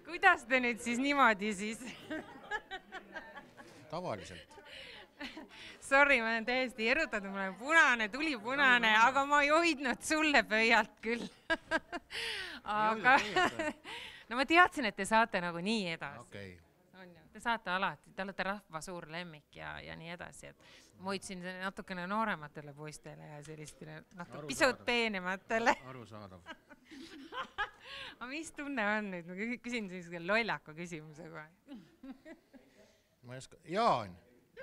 Kuidas te nüüd siis niimoodi siis? Tavaliselt. Sorry, ma olen täiesti erutatud, mul on punane, tuli punane, aga ma ei hoidnud sulle pöialt küll. Aga no ma teadsin, et te saate nagu nii edasi. Okei. Te saate alati, te olete rahva suur lemmik ja nii edasi. Ma hoidsin natukene noorematele poistele ja sellistele pisut peenematele. Arusaadav. Aga mis tunne on nüüd? Ma küsin sellise lollaka küsimuse kohe. Ma ei oska. Jaan,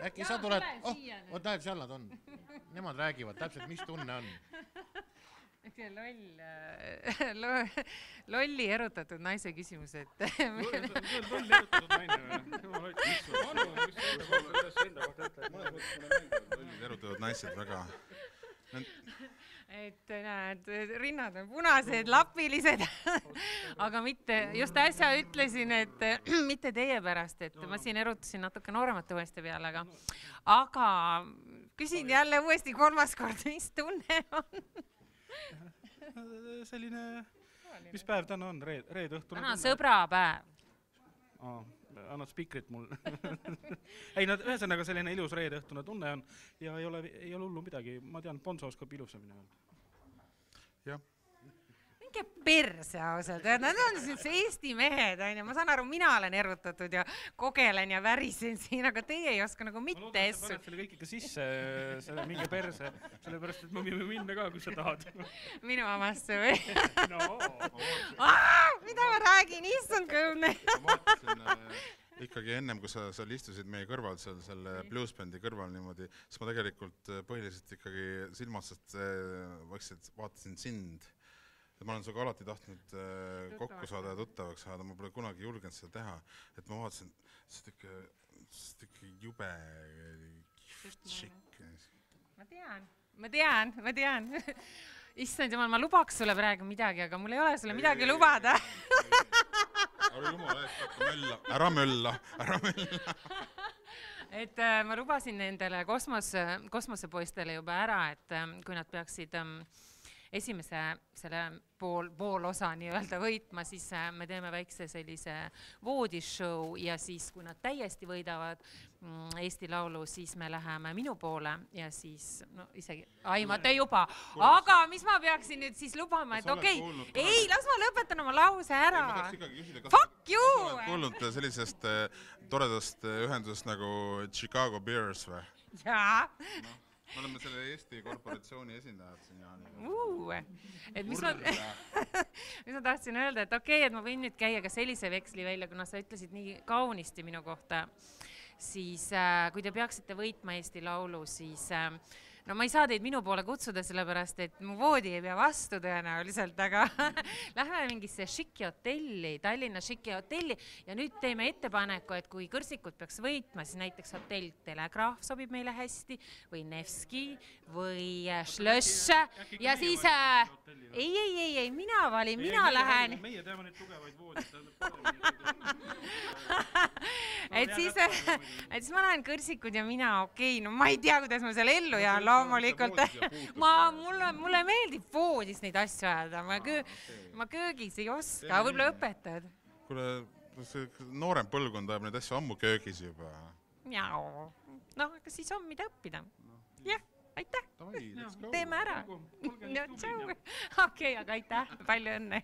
äkki sa tuled... Oot, näed, seal nad on. Nemad räägivad täpselt, mis tunne on. Lolli erutatud naise küsimus, et... Lolli erutatud naine või? Lolli erutatud naised väga... Et näed, rinnad on punased, lapilised, aga mitte, just äsja ütlesin, et mitte teie pärast, et ma siin erutasin natuke nooremate poiste peale, aga küsin jälle uuesti 3. kord, mis tunne on? Selline, mis päev täna on? Reed õhtune? Täna on sõbrapäev. Annad spikrit mul. Ei, ühesõnaga selline ilus reed õhtune tunne on ja ei ole hullu midagi. Ma tean, Bonzo oskab ilusamine öelda. Jah. Minge perse ausalt. Nad on siis Eesti mehed. Ma saan aru, mina olen erutatud ja kogelen ja värisen siin, aga teie ei oska nagu mitte essu. Ma loodan, et sa paned selle kõik ikka sisse, selle minge perse, sellepärast, et ma võime minna ka, kui sa tahad. Minu omasse või? No. Mida ma räägin? Issand kõune. Ma vaatasin ikkagi ennem, kui sa istusid meie kõrval, selle bluesbändi kõrval niimoodi, siis ma tegelikult põhiliselt ikkagi silmatsast vaatasin sind. Ma olen suga alati tahtnud kokku saada ja tuttavaks saada, ma pole kunagi julgenud seda teha. Et ma vaatasin, see on ikka jube tšikk. Ma tean. Issand jumal, ma lubaks sulle praegu midagi, aga mul ei ole sulle midagi lubada. Ära mölla. Et ma lubasin nendele kosmosepoistele juba ära, et kui nad peaksid esimese selle pool osa nii-öelda võitma, siis me teeme väikse sellise voodishow ja siis, kui nad täiesti võidavad Eesti Laulu, siis me läheme minu poole ja siis, no isegi aimate juba. Aga mis ma peaksin nüüd siis lubama, et okei, ei, las ma lõpetan oma lause ära. Fuck you! Sa oled kuulnud sellisest toredast ühendusest nagu Chicago Bears või? Jaa. Me oleme selle Eesti korporatsiooni esindajad siin, Jaani. Et mis ma tahtsin öelda, et okei, et ma võin nüüd käia ka sellise veksli välja, kuna sa ütlesid nii kaunisti minu kohta, siis kui te peaksite võitma Eesti Laulu, siis no ma ei saa teid minu poole kutsuda, sellepärast, et mu voodi ei pea vastu tõenäoliselt, aga lähme mingisse šiki hotelli, Tallinna šiki hotelli ja nüüd teeme ettepaneku, et kui kõrsikud peaks võitma, siis näiteks hotell Telegraaf sobib meile hästi või Nevski või Schlöss ja siis ei, mina valin, mina lähen. Meie teame neid tugevaid voodid. Et siis ma lähen kõrsikud ja mina, okei, no ma ei tea, kuidas ma seal ellu jään loomulikult. Mulle meeldib voodis neid asju ajada, ma köögis ei oska, võib-olla õpetad. Kuule, noorem põlvkond ajab neid asju ammu köögis juba. Miau. No, aga siis on mida õppida. Jah, aitäh. Teeme ära. Okei, aga aitäh. Palju õnne.